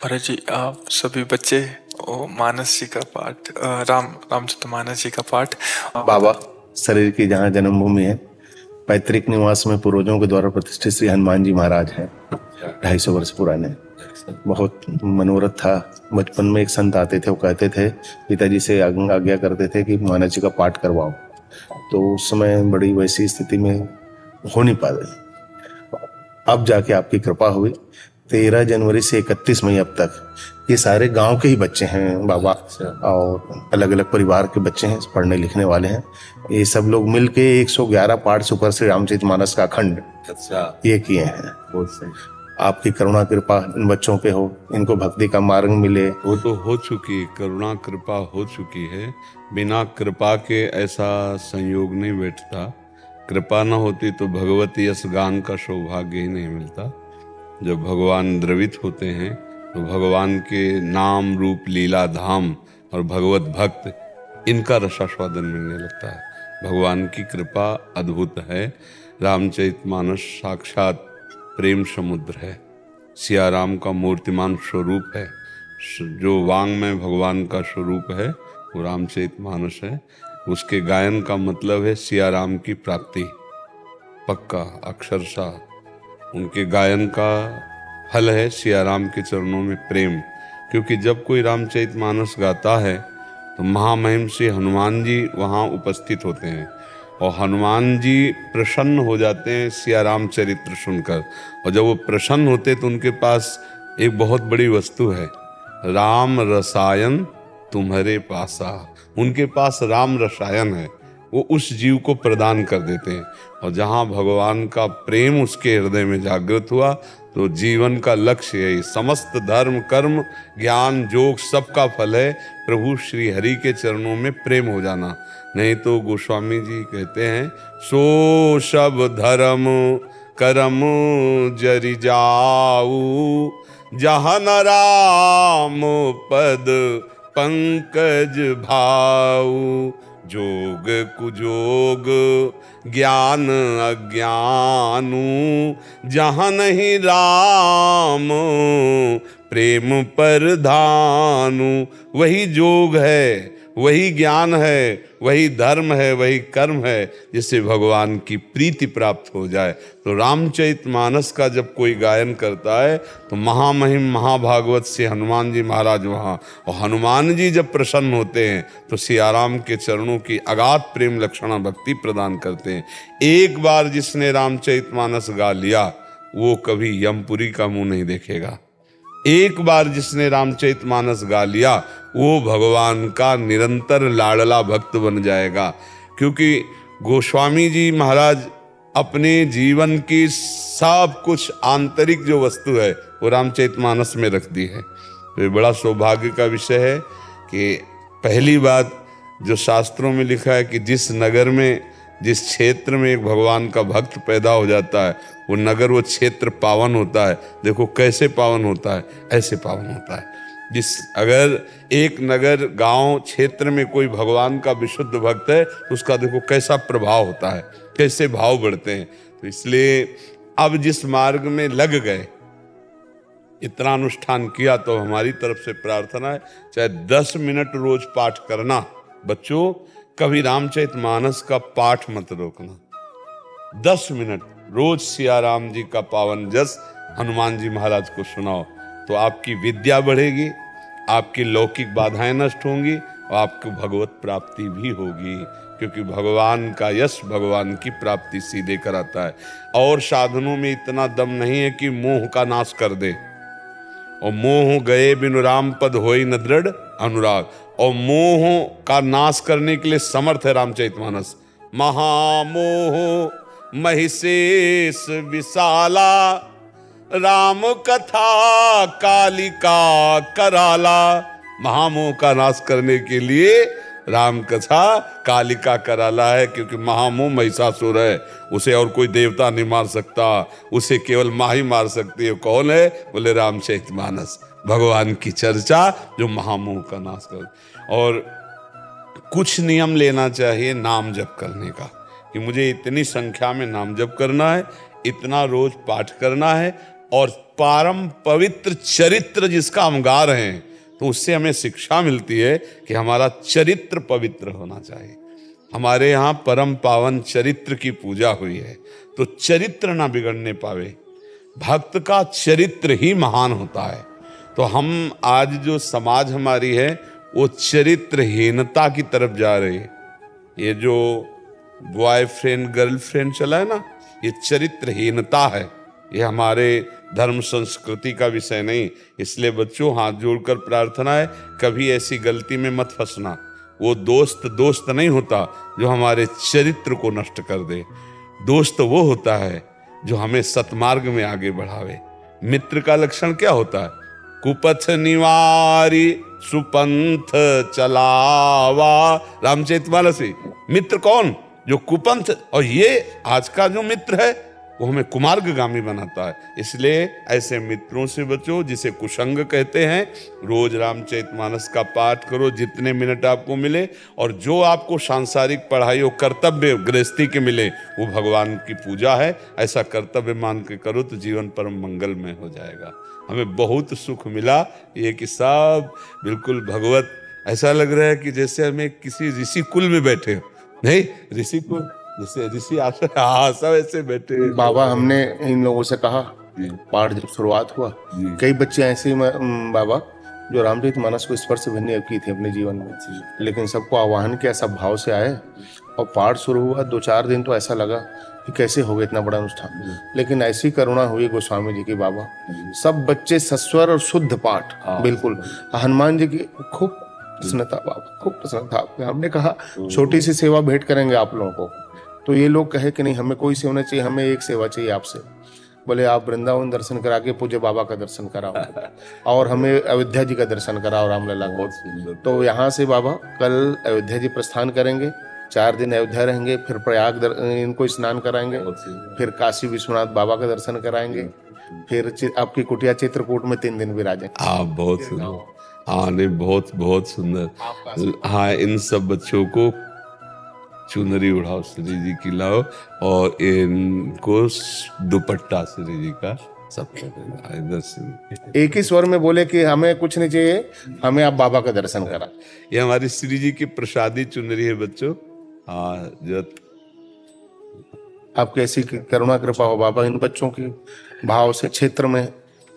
भरत जी, आप सभी बच्चे मानस जी का पाठ, रामचरितमानस जी का पाठ बाबा शरीर की जहाँ जन्मभूमि है, पैतृक निवास में पूर्वजों के द्वारा प्रतिष्ठित श्री हनुमान जी महाराज हैं। 250 वर्ष पुराने। बहुत मनोरथ था। बचपन में एक संत आते थे, वो कहते थे, पिताजी से आज्ञा करते थे कि मानस जी का पाठ करवाओ। तो उस समय बड़ी वैसी स्थिति में हो नहीं पा रही। अब जाके आपकी कृपा हुई। 13 जनवरी से 31 मई अब तक ये सारे गांव के ही बच्चे हैं बाबा, और अलग अलग परिवार के बच्चे हैं, पढ़ने लिखने वाले हैं। ये सब लोग मिलके 111 पाठ सुपर श्री रामचरितमानस का अखंड ये किए हैं। बहुत सही। आपकी करुणा कृपा इन बच्चों पे हो, इनको भक्ति का मार्ग मिले। वो तो हो चुकी, करुणा कृपा हो चुकी है। बिना कृपा के ऐसा संयोग नहीं बैठता। कृपा न होती तो भगवत यश गान का सौभाग्य ही नहीं मिलता। जब भगवान द्रवित होते हैं तो भगवान के नाम रूप लीला धाम और भगवत भक्त इनका रसास्वादन मिलने लगता है। भगवान की कृपा अद्भुत है। रामचरितमानस साक्षात प्रेम समुद्र है। सिया राम का मूर्तिमान स्वरूप है। जो वांग में भगवान का स्वरूप है वो रामचरितमानस है। उसके गायन का मतलब है सिया राम की प्राप्ति, पक्का अक्षरशः। उनके गायन का फल है सिया राम के चरणों में प्रेम। क्योंकि जब कोई रामचरितमानस गाता है तो महामहिम श्री हनुमान जी वहाँ उपस्थित होते हैं और हनुमान जी प्रसन्न हो जाते हैं सिया राम चरित्र सुनकर। और जब वो प्रसन्न होते तो उनके पास एक बहुत बड़ी वस्तु है, राम रसायन तुम्हारे पासा। उनके पास राम रसायन है, वो उस जीव को प्रदान कर देते हैं। और जहाँ भगवान का प्रेम उसके हृदय में जागृत हुआ तो जीवन का लक्ष्य है, समस्त धर्म कर्म ज्ञान योग सबका फल है प्रभु श्री हरि के चरणों में प्रेम हो जाना। नहीं तो गोस्वामी जी कहते हैं, सो सब धर्म करम जरि जाऊ, जहाँ न राम पद पंकज भाऊ। जोग कुजोग ज्ञान अज्ञानू, जहाँ नहीं राम प्रेम परधानु। वही जोग है, वही ज्ञान है, वही धर्म है, वही कर्म है जिससे भगवान की प्रीति प्राप्त हो जाए। तो रामचरितमानस का जब कोई गायन करता है तो महामहिम महाभागवत से हनुमान जी महाराज वहाँ, और हनुमान जी जब प्रसन्न होते हैं तो सियाराम के चरणों की अगाध प्रेम लक्षणा भक्ति प्रदान करते हैं। एक बार जिसने रामचरितमानस गा लिया वो कभी यमपुरी का मुंह नहीं देखेगा। एक बार जिसने रामचरितमानस गा लिया वो भगवान का निरंतर लाडला भक्त बन जाएगा। क्योंकि गोस्वामी जी महाराज अपने जीवन की सब कुछ आंतरिक जो वस्तु है वो रामचरितमानस में रख दी है। तो ये बड़ा सौभाग्य का विषय है कि पहली बात जो शास्त्रों में लिखा है कि जिस नगर में, जिस क्षेत्र में एक भगवान का भक्त पैदा हो जाता है वो नगर, वो क्षेत्र पावन होता है। देखो कैसे पावन होता है, ऐसे पावन होता है। अगर एक नगर गांव क्षेत्र में कोई भगवान का विशुद्ध भक्त है तो उसका देखो कैसा प्रभाव होता है, कैसे भाव बढ़ते हैं। तो इसलिए अब जिस मार्ग में लग गए, इतना अनुष्ठान किया, तो हमारी तरफ से प्रार्थना है चाहे 10 मिनट रोज पाठ करना। बच्चों कभी रामचरितमानस का पाठ मत रोकना। 10 मिनट रोज सिया राम जी का पावन जस हनुमान जी महाराज को सुनाओ तो आपकी विद्या बढ़ेगी, आपकी लौकिक बाधाएं नष्ट होंगी और आपको भगवत प्राप्ति भी होगी। क्योंकि भगवान का यश भगवान की प्राप्ति सीधे कराता है। और साधनों में इतना दम नहीं है कि मोह का नाश कर दे, और मोह गए बिनु राम पद होई न दृढ़ अनुराग। और मोह का नाश करने के लिए समर्थ है रामचरितमानस। महामोह महिषेष विशाला, राम कथा कालिका कराला। महामोह का नाश करने के लिए राम कथा कालिका कराला है। क्योंकि महामोह महिषासुर है, उसे और कोई देवता नहीं मार सकता, उसे केवल माँ ही मार सकती है। कौन है? बोले रामचरितमानस, भगवान की चर्चा जो महामोह का नाश कर। और कुछ नियम लेना चाहिए नाम जप करने का, कि मुझे इतनी संख्या में नाम जप करना है, इतना रोज पाठ करना है, और परम पवित्र चरित्र जिसका हम गा रहे हैं, तो उससे हमें शिक्षा मिलती है कि हमारा चरित्र पवित्र होना चाहिए। हमारे यहाँ परम पावन चरित्र की पूजा हुई है, तो चरित्र ना बिगड़ने पावे। भक्त का चरित्र ही महान होता है। तो हम आज जो समाज हमारी है वो चरित्रहीनता की तरफ जा रही है। ये जो बॉयफ्रेंड गर्लफ्रेंड चला है ना, ये चरित्रहीनता है। ये हमारे धर्म संस्कृति का विषय नहीं। इसलिए बच्चों, हाथ जोड़कर प्रार्थना है, कभी ऐसी गलती में मत फंसना। वो दोस्त नहीं होता जो हमारे चरित्र को नष्ट कर दे। दोस्त वो होता है जो हमें सतमार्ग में आगे बढ़ावे। मित्र का लक्षण क्या होता है? कुपथ निवारी सुपंथ चलावा, रामचरितमानस। मित्र कौन? जो कुपंथ। और ये आज का जो मित्र है वो हमें कुमार्गगामी बनाता है। इसलिए ऐसे मित्रों से बचो जिसे कुसंग कहते हैं। रोज रामचरितमानस का पाठ करो जितने मिनट आपको मिले, और जो आपको सांसारिक पढ़ाई और कर्तव्य गृहस्थी के मिले वो भगवान की पूजा है। ऐसा कर्तव्य मान के करो तो जीवन परम मंगलमय हो जाएगा। हमें बहुत सुख मिला ये कि सब बिल्कुल भगवत, ऐसा लग रहा है कि जैसे हमें किसी ऋषि कुल में बैठे हो। नहीं, ऋषि कुल जैसे ऋषि आशा सब ऐसे बैठे। बाबा, हमने इन लोगों से कहा, पाठ जब शुरुआत हुआ, कई बच्चे ऐसे बाबा जो रामचरितमानस को स्पर्श भी की थी अपने जीवन में, लेकिन सबको आह्वान किया, सब भाव से आए और पाठ शुरू हुआ। 2-4 दिन तो ऐसा लगा कि कैसे हो गया इतना बड़ा अनुष्ठान, लेकिन ऐसी करुणा हुई गोस्वामी जी की बाबा, सब बच्चे सस्वर और शुद्ध पाठ। बिल्कुल हनुमान जी की खूब प्रसन्नता बाबा, खूब प्रसन्नता। हमने कहा छोटी सी सेवा भेंट करेंगे आप लोगों को, तो ये लोग कहे कि नहीं, हमें कोई सेवा नहीं चाहिए, हमें एक सेवा चाहिए आपसे। बोले आप वृंदावन दर्शन करा के पूज्य बाबा का दर्शन कराओ और हमें अयोध्या जी का दर्शन कराओ, रामलला का। तो यहाँ से बाबा कल अयोध्या जी प्रस्थान करेंगे, 4 दिन अयोध्या रहेंगे, फिर प्रयाग इनको स्नान कराएंगे, फिर काशी विश्वनाथ बाबा का दर्शन कराएंगे, फिर आपकी कुटिया चित्रकूट में 3 दिन विराजेंगे। आप बहुत सुंदर। हाँ नहीं, बहुत बहुत सुंदर। हाँ, इन सब बच्चों को चुनरी उड़ाओ श्री जी की लाओ, और इनको दुपट्टा श्री जी का सब दर्शन। एक ही स्वर में बोले कि हमें कुछ नहीं चाहिए, हमें आप बाबा का दर्शन करा। ये हमारी श्री जी की प्रसादी चुनरी है बच्चों। हाँ, जो आपकी ऐसी करुणा कृपा हो बाबा, इन बच्चों की भाव से क्षेत्र में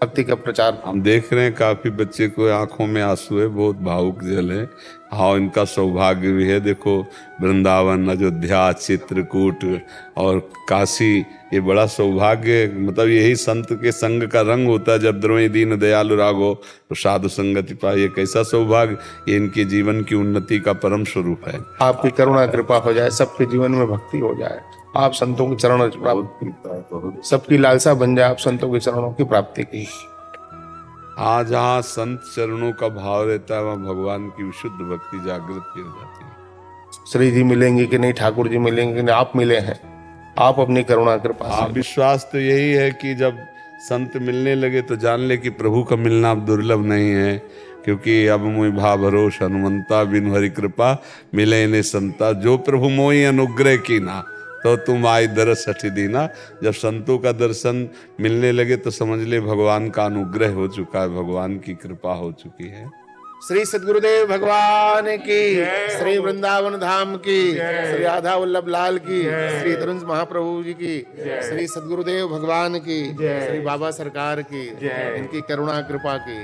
भक्ति का प्रचार। हम देख रहे हैं काफी बच्चे को आंखों में आंसू है, बहुत भावुक जल है। हाँ, इनका सौभाग्य भी है। देखो, वृंदावन, अयोध्या, चित्रकूट और काशी, ये बड़ा सौभाग्य, मतलब यही संत के संग का रंग होता है। जब द्रोही दीन दयालु रागो तो साधु संगति पाए। ये कैसा सौभाग्य, ये इनके जीवन की उन्नति का परम स्वरूप है। आपकी करुणा कृपा हो जाए, सबके जीवन में भक्ति हो जाए, आप संतों के चरणों की प्राप्ति, सबकी लालसा बन जाए आप संतों के चरणों की प्राप्ति की। आज जहाँ संत चरणों का भाव रहता है वहाँ भगवान की विशुद्ध भक्ति जागृत की हो जाती है। श्री जी मिलेंगे कि नहीं, ठाकुर जी मिलेंगे कि नहीं, आप मिले हैं, आप अपनी करुणा कृपा से। विश्वास तो यही है कि जब संत मिलने लगे तो जान ले कि प्रभु का मिलना अब दुर्लभ नहीं है, क्योंकि अब मोहि भा भरोस हनुमंता, बिनु हरि कृपा मिले ने संता, जो प्रभु मोहि अनुग्रह की ना तो तुम आई दरस हठि दीना। जब संतों का दर्शन मिलने लगे तो समझ ले भगवान का अनुग्रह हो चुका है, भगवान की कृपा हो चुकी है। श्री सद्गुरुदेव भगवान की, श्री वृंदावन धाम की, श्री राधा वल्लभ लाल की, श्री तरुण महाप्रभु जी की, श्री सद्गुरुदेव भगवान की, श्री बाबा सरकार की, इनकी करुणा कृपा की।